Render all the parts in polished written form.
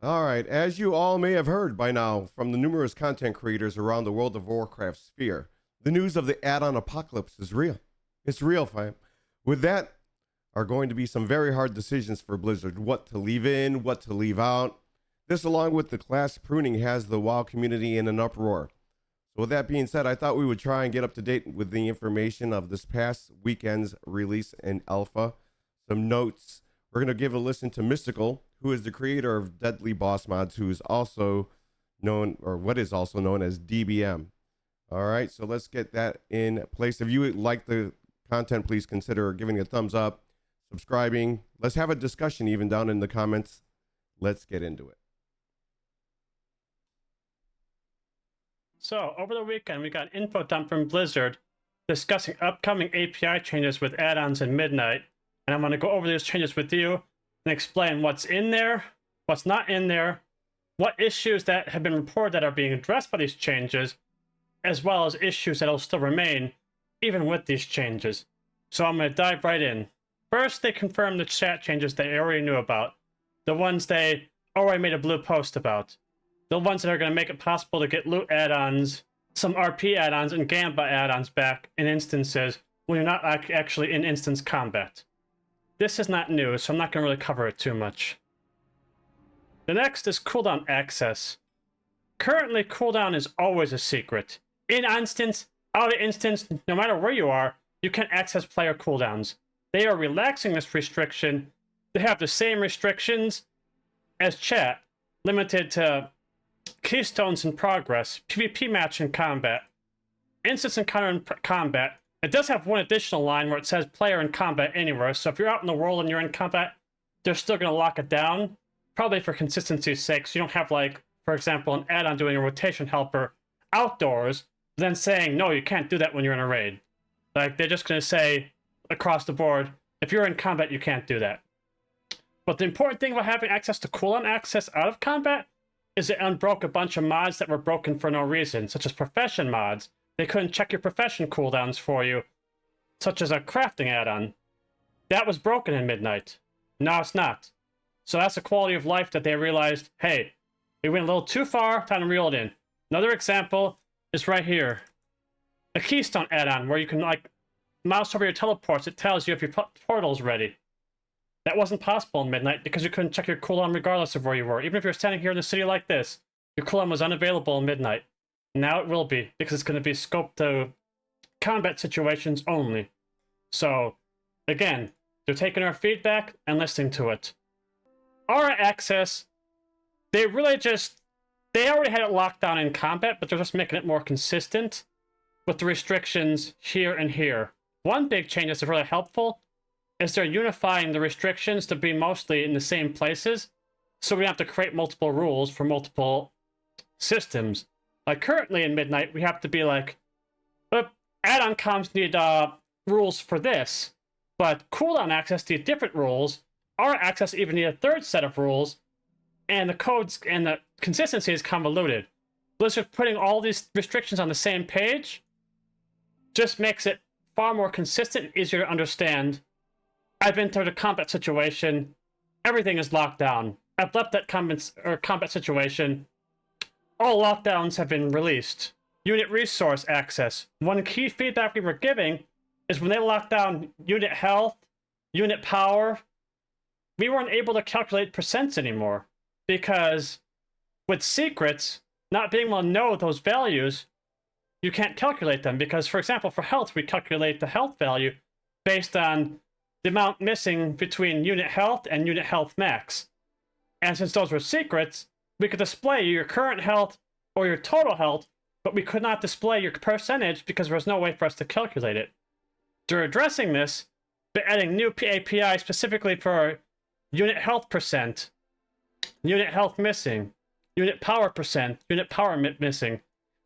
All right, as you all may have heard by now from the numerous content creators around the World of Warcraft sphere, the news of the add-on apocalypse is real. It's real, fam. With that are going to be some very hard decisions for Blizzard, what to leave in, what to leave out. This, along with the class pruning, has the WoW community in an uproar. So with that being said, I thought we would try and get up to date with the information of this past weekend's release in alpha. Some notes. We're going to give a listen to Mystical, who is the creator of Deadly Boss Mods, who is also known, or what is also known as DBM. All right, so let's get that in place. If you like the content, please consider giving it a thumbs up, subscribing. Let's have a discussion even down in the comments. Let's get into it. So, over the weekend, we got info dump from Blizzard discussing upcoming API changes with add-ons in Midnight. And I'm going to go over those changes with you and explain what's in there, what's not in there, what issues that have been reported that are being addressed by these changes, as well as issues that will still remain even with these changes. So I'm going to dive right in. First, they confirmed the chat changes they already knew about, the ones they already made a blue post about, the ones that are going to make it possible to get loot add-ons, some RP add-ons, and Gamba add-ons back in instances when you're not actually in instance combat. This is not new, so I'm not going to really cover it too much. The next is cooldown access. Currently, cooldown is always a secret. In instance, out of instance, no matter where you are, you can access player cooldowns. They are relaxing this restriction. They have the same restrictions as chat, limited to keystones in progress, PvP match in combat, instance encounter in combat. It does have one additional line where it says player in combat anywhere, so if you're out in the world and you're in combat, they're still going to lock it down, probably for consistency's sake, so you don't have, like, for example, an add-on doing a rotation helper outdoors, then saying, no, you can't do that when you're in a raid. Like, they're just going to say, across the board, if you're in combat, you can't do that. But the important thing about having access to cooldown access out of combat is it unbroke a bunch of mods that were broken for no reason, such as profession mods. They couldn't check your profession cooldowns for you, such as a crafting add-on. That was broken in Midnight. Now it's not. So that's a quality of life that they realized, hey, we went a little too far, time to reel it in. Another example is right here. A keystone add-on where you can, like, mouse over your teleports. It tells you if your portal's ready. That wasn't possible in Midnight because you couldn't check your cooldown regardless of where you were. Even if you're standing here in the city like this, your cooldown was unavailable in Midnight. Now it will be, because it's going to be scoped to combat situations only. So, again, they're taking our feedback and listening to it. Aura access, they already had it locked down in combat, but they're just making it more consistent with the restrictions here and here. One big change that's really helpful is they're unifying the restrictions to be mostly in the same places, so we don't have to create multiple rules for multiple systems. Like currently in Midnight, we have to be like, add-on comms need rules for this, but cooldown access need different rules, Aura access even need a third set of rules, and the codes and the consistency is convoluted. Blizzard putting all these restrictions on the same page just makes it far more consistent and easier to understand. I've entered a combat situation, everything is locked down. I've left that combat situation, all lockdowns have been released. Unit resource access. One key feedback we were giving is when they locked down unit health, unit power, we weren't able to calculate percents anymore. Because with secrets, not being able to know those values, you can't calculate them. Because, for example, for health, we calculate the health value based on the amount missing between unit health and unit health max. And since those were secrets, we could display your current health or your total health, but we could not display your percentage because there was no way for us to calculate it. They're addressing this by adding new API specifically for unit health percent, unit health missing, unit power percent, unit power missing,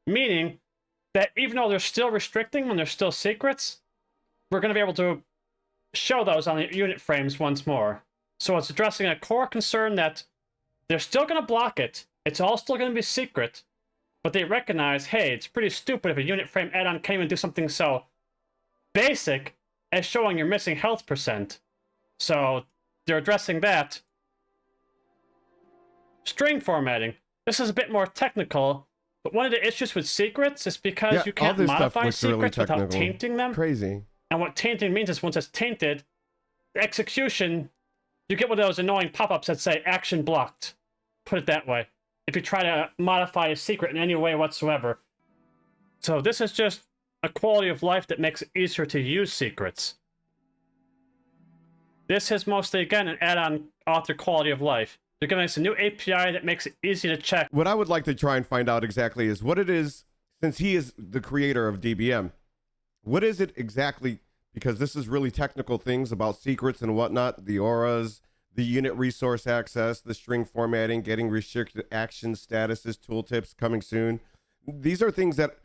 meaning that even though they're still restricting when they're still secrets, we're going to be able to show those on the unit frames once more. So it's addressing a core concern that they're still going to block it. It's all still going to be secret. But they recognize, hey, it's pretty stupid if a unit frame add-on can't even do something so basic as showing your missing health percent. So they're addressing that. String formatting. This is a bit more technical, but one of the issues with secrets is because Yeah, you all can't this stuff modify looks really secrets without technical. tainting them. Crazy. And what tainting means is once it's tainted, the execution, you get one of those annoying pop-ups that say action blocked. Put it that way. If you try to modify a secret in any way whatsoever. So this is just a quality of life that makes it easier to use secrets. This is mostly, again, an add-on author quality of life. They're giving us a new API that makes it easy to check. What I would like to try and find out exactly is what it is, since he is the creator of DBM, what is it exactly? Because this is really technical things about secrets and whatnot, the auras, the unit resource access, the string formatting, getting restricted action statuses, tooltips coming soon. These are things that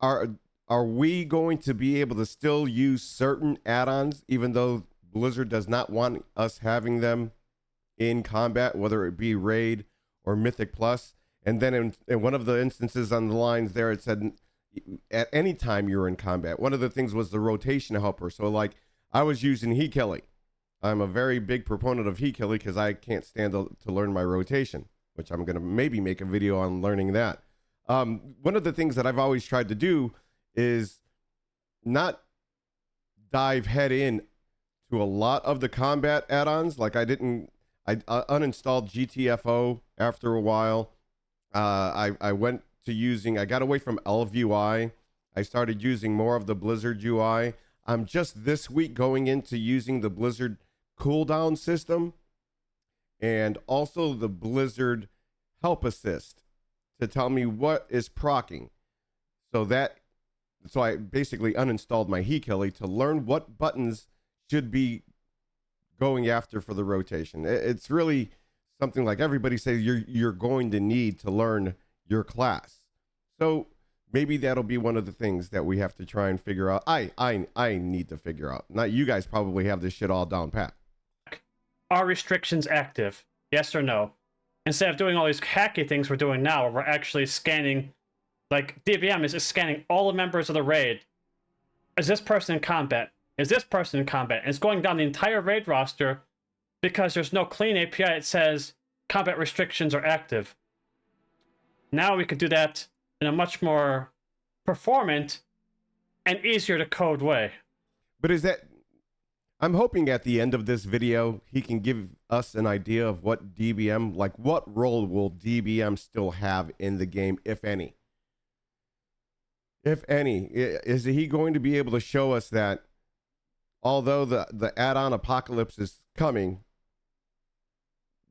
are we going to be able to still use certain add-ons, even though Blizzard does not want us having them in combat, whether it be Raid or Mythic Plus? And then in one of the instances on the lines there, it said at any time you're in combat. One of the things was the rotation helper. So like I was using Achilles. I'm a very big proponent of Achilles because I can't stand to learn my rotation, which I'm going to maybe make a video on learning that. One of the things that I've always tried to do is not dive head in to a lot of the combat add-ons. Like I uninstalled GTFO after a while. I went to I got away from ElvUI. I started using more of the Blizzard UI. I'm just this week going into using the Blizzard cooldown system and also the Blizzard help assist to tell me what is procking. So I basically uninstalled my Achilles to learn what buttons should be going after for the rotation. It's really something like everybody says you're going to need to learn your class. So maybe that'll be one of the things that we have to try and figure out. I need to figure out. Not you guys probably have this shit all down pat. Are restrictions active? Yes or no? Instead of doing all these hacky things we're doing now, where we're actually scanning, like DBM is scanning all the members of the raid. Is this person in combat? Is this person in combat? And it's going down the entire raid roster because there's no clean API that says combat restrictions are active. Now we could do that in a much more performant and easier to code way. But I'm hoping at the end of this video, he can give us an idea of what DBM, like what role will DBM still have in the game, if any? If any, is he going to be able to show us that although the add-on apocalypse is coming,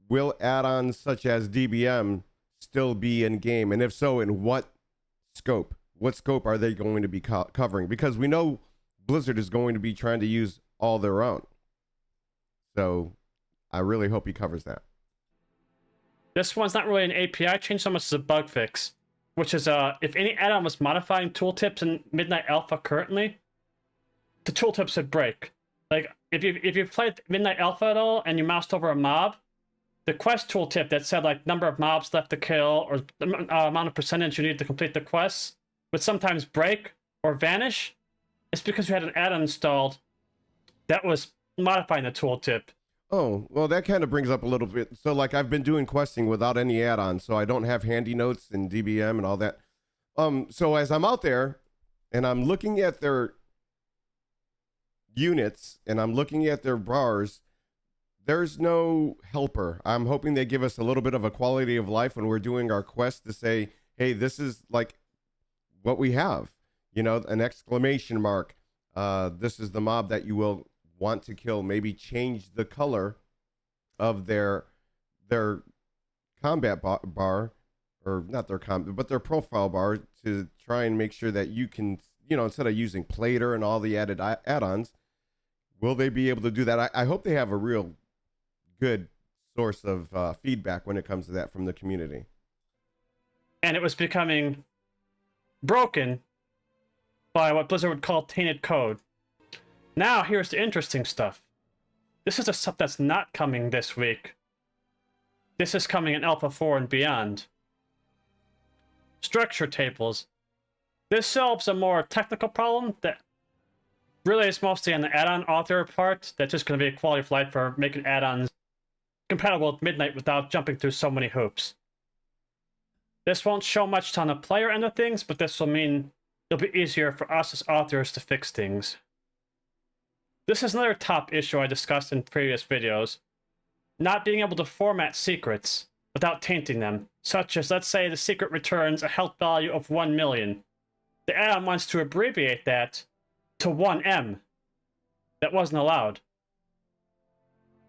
will add-ons such as DBM still be in game? And if so, in what scope? What scope are they going to be covering? Because we know Blizzard is going to be trying to use all their own. So I really hope he covers that. This one's not really an API change so much as a bug fix, which is if any add-on was modifying tooltips in Midnight Alpha currently, the tooltips would break. Like if you've played Midnight Alpha at all and you moused over a mob, the quest tooltip that said like number of mobs left to kill or the amount of percentage you need to complete the quests would sometimes break or vanish. It's because you had an add-on installed that was modifying the tooltip. Oh, well, that kind of brings up a little bit. So like I've been doing questing without any add-ons, so I don't have handy notes and DBM and all that. So as I'm out there and I'm looking at their units and I'm looking at their bars, there's no helper. I'm hoping they give us a little bit of a quality of life when we're doing our quest to say, hey, this is like what we have, you know, an exclamation mark. This is the mob that you will want to kill. Maybe change the color of their combat bar, or not their combat, but their profile bar, to try and make sure that you can, you know, instead of using Plater and all the added add-ons, will they be able to do that? I hope they have a real good source of feedback when it comes to that from the community. And it was becoming broken by what Blizzard would call tainted code. Now, here's the interesting stuff. This is the stuff that's not coming this week. This is coming in Alpha 4 and beyond. Structure tables. This solves a more technical problem that really is mostly on the add-on author part. That's just going to be a quality of life for making add-ons compatible with Midnight without jumping through so many hoops. This won't show much on the player end of things, but this will mean it'll be easier for us as authors to fix things. This is another top issue I discussed in previous videos. Not being able to format secrets without tainting them, such as, let's say the secret returns a health value of 1 million. The add-on wants to abbreviate that to 1M. That wasn't allowed.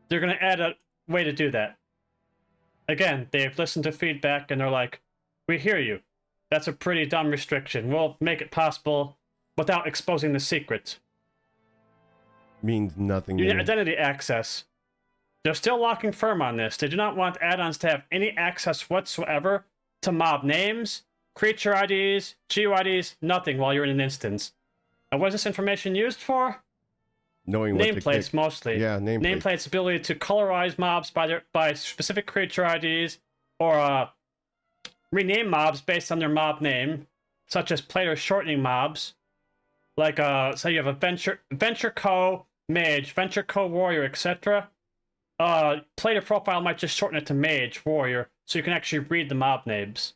They're going to add a way to do that. Again, they've listened to feedback and they're like, we hear you. That's a pretty dumb restriction. We'll make it possible without exposing the secret. Means nothing. Unit identity access. They're still locking firm on this. They do not want add-ons to have any access whatsoever to mob names, creature IDs, GUIDs, nothing while you're in an instance. And what is this information used for? Knowing what nameplates mostly. Yeah, nameplates. Nameplates' ability to colorize mobs by specific creature IDs, or rename mobs based on their mob name, such as player shortening mobs. Like say you have a Venture Co. Mage, Venture Co. Warrior, etc. Player profile might just shorten it to Mage, Warrior, so you can actually read the mob names.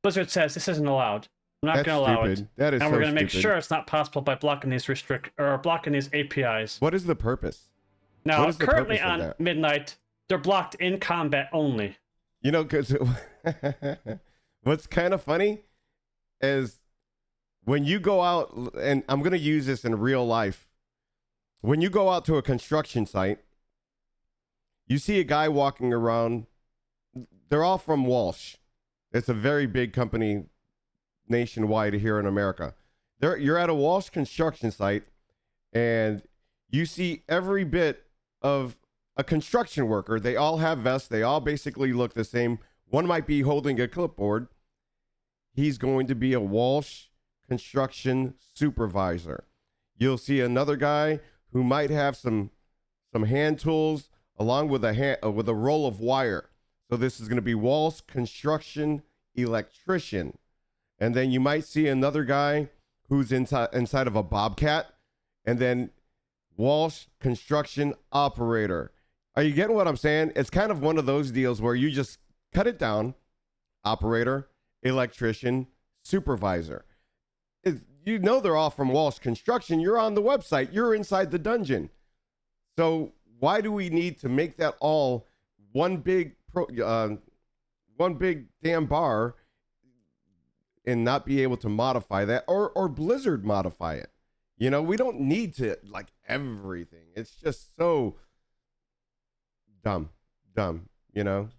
Blizzard says this isn't allowed. We're not going to allow it. That is and so we're going to make stupid. sure it's not possible by blocking these blocking these APIs. What is the purpose? Now, What is the currently purpose of on that? Midnight, they're blocked in combat only. You know, because what's kind of funny is when you go out, and I'm going to use this in real life. When you go out to a construction site, you see a guy walking around. They're all from Walsh. It's a very big company nationwide here in America. You're at a Walsh construction site, and you see every bit of a construction worker. They all have vests. They all basically look the same. One might be holding a clipboard. He's going to be a Walsh construction supervisor. You'll see another guy who might have some hand tools along with with a roll of wire. So this is going to be Walsh construction electrician. And then you might see another guy who's inside of a Bobcat, and then Walsh construction operator. Are you getting what I'm saying? It's kind of one of those deals where you just cut it down. Operator, electrician, supervisor. You know they're all from Walsh Construction. You're on the website. You're inside the dungeon. So why do we need to make that all one big damn bar and not be able to modify that, or Blizzard modify it? You know, we don't need to like everything. It's just so dumb, you know?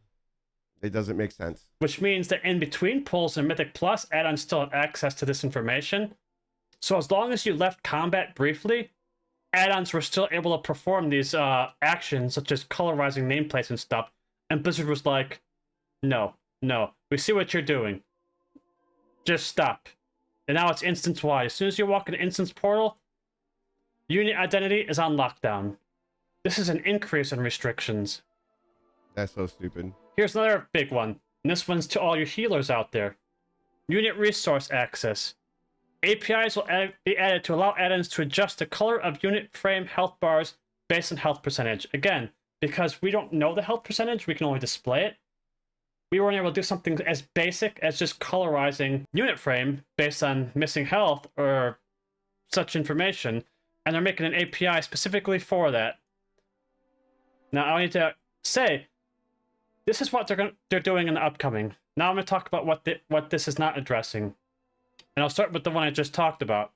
It doesn't make sense. Which means that in between pulls and Mythic Plus, add-ons still have access to this information. So as long as you left combat briefly, add-ons were still able to perform these actions, such as colorizing nameplates and stuff. And Blizzard was like, no, we see what you're doing. Just stop. And now it's instance-wide. As soon as you walk in an instance portal, unit identity is on lockdown. This is an increase in restrictions. That's so stupid. Here's another big one, and this one's to all your healers out there. Unit resource access. APIs will be added to allow add-ins to adjust the color of unit frame health bars based on health percentage. Again, because we don't know the health percentage, we can only display it. We weren't able to do something as basic as just colorizing unit frame based on missing health or such information, and they're making an API specifically for that. Now, I need to say, this is what they're doing in the upcoming. Now I'm going to talk about what this is not addressing. And I'll start with the one I just talked about.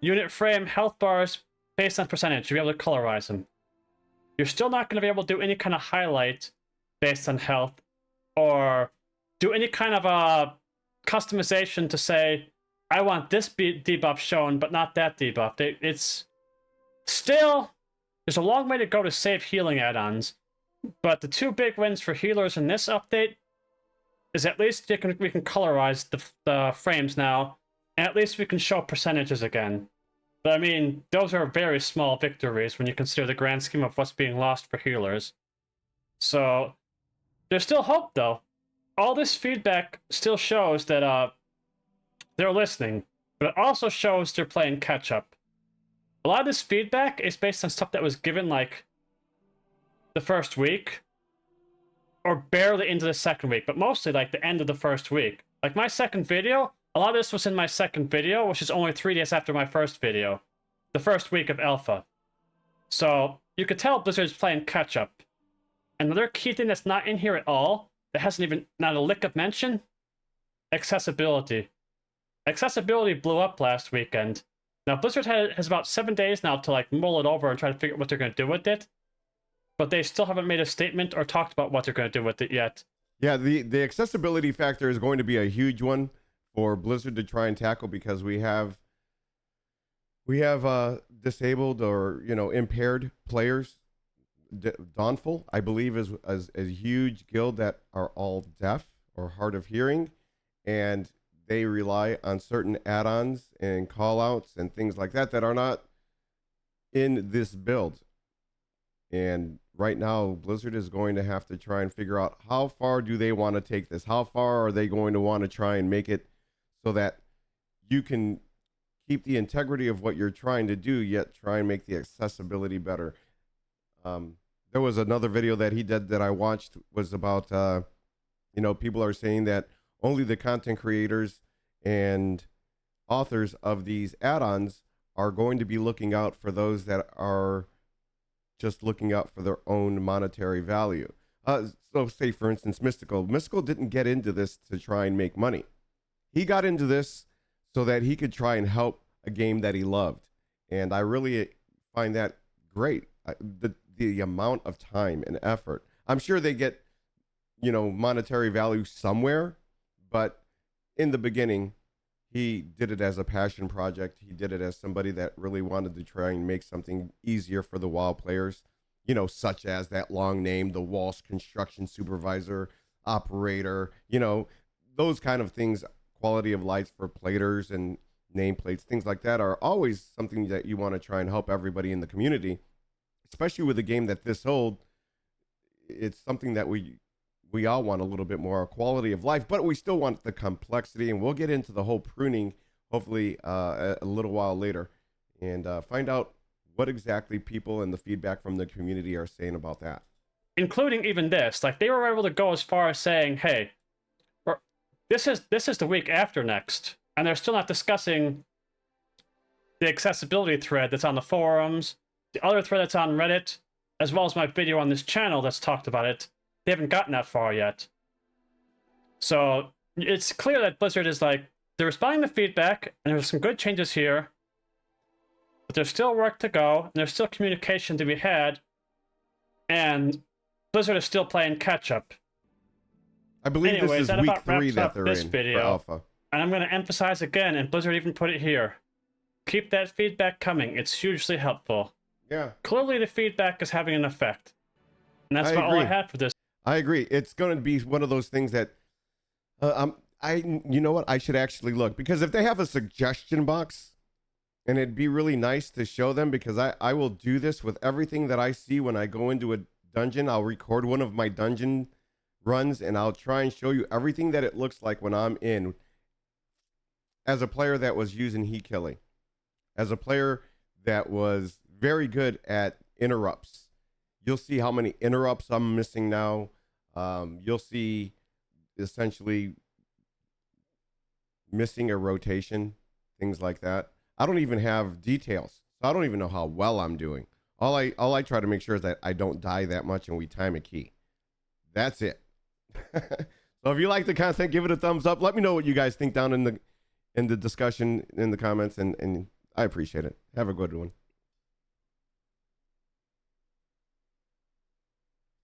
Unit frame health bars based on percentage. You'll be able to colorize them. You're still not going to be able to do any kind of highlight based on health, or do any kind of customization to say, I want this debuff shown, but not that debuff. It's still, there's a long way to go to save healing add-ons. But the two big wins for healers in this update is at least we can colorize the frames now, and at least we can show percentages again. But I mean, those are very small victories when you consider the grand scheme of what's being lost for healers. So there's still hope, though. All this feedback still shows that they're listening, but it also shows they're playing catch-up. A lot of this feedback is based on stuff that was given like the first week, or barely into the second week, but mostly like the end of the first week. Like my second video, a lot of this was in my second video, which is only 3 days after my first video, the first week of alpha. So you could tell Blizzard's playing catch up. Another key thing that's not in here at all, that hasn't even, not a lick of mention, accessibility. Accessibility blew up last weekend. Now Blizzard has about 7 days now to like mull it over and try to figure out what they're going to do with it. But they still haven't made a statement or talked about what they're going to do with it yet. Yeah, the accessibility factor is going to be a huge one for Blizzard to try and tackle, because we have disabled or impaired players. Dawnful, I believe, is a huge guild that are all deaf or hard of hearing, and they rely on certain add-ons and call-outs and things like that that are not in this build. And right now, Blizzard is going to have to try and figure out how far do they want to take this? How far are they going to want to try and make it so that you can keep the integrity of what you're trying to do, yet try and make the accessibility better? There was another video that he did that I watched, was about, people are saying that only the content creators and authors of these add-ons are going to be looking out for those that are just looking out for their own monetary value. So say, for instance, Mystical didn't get into this to try and make money. He got into this so that he could try and help a game that he loved. And I really find that great. The amount of time and effort. I'm sure they get, monetary value somewhere, but in the beginning, he did it as a passion project. He did it as somebody that really wanted to try and make something easier for the WoW players, such as that long name, the Walsh Construction Supervisor, Operator, those kind of things, quality of life for platers and nameplates, things like that are always something that you want to try and help everybody in the community, especially with a game that this old. It's something that we all want a little bit more quality of life, but we still want the complexity, and we'll get into the whole pruning hopefully a little while later, and find out what exactly people and the feedback from the community are saying about that. Including even this, like they were able to go as far as saying, hey, this is the week after next, and they're still not discussing the accessibility thread that's on the forums, the other thread that's on Reddit, as well as my video on this channel that's talked about it. They haven't gotten that far yet. So it's clear that Blizzard is like, they're responding to feedback, and there's some good changes here, but there's still work to go, and there's still communication to be had, and Blizzard is still playing catch up. I believe Anyways, this is week 3 that they're in video, for alpha. And I'm going to emphasize again, and Blizzard even put it here. Keep that feedback coming. It's hugely helpful. Yeah. Clearly the feedback is having an effect. And that's about all I have for this. I agree. It's going to be one of those things that you know what? I should actually look, because if they have a suggestion box, and it'd be really nice to show them, because I will do this with everything that I see when I go into a dungeon. I'll record one of my dungeon runs, and I'll try and show you everything that it looks like when I'm in, as a player that was using heat killing, as a player that was very good at interrupts. You'll see how many interrupts I'm missing now. You'll see essentially missing a rotation, things like that. I don't even have details, so I don't even know how well I'm doing. All I try to make sure is that I don't die that much, and we time a key. That's it. So if you like the content, give it a thumbs up. Let me know what you guys think down in the discussion in the comments, and I appreciate it. Have a good one.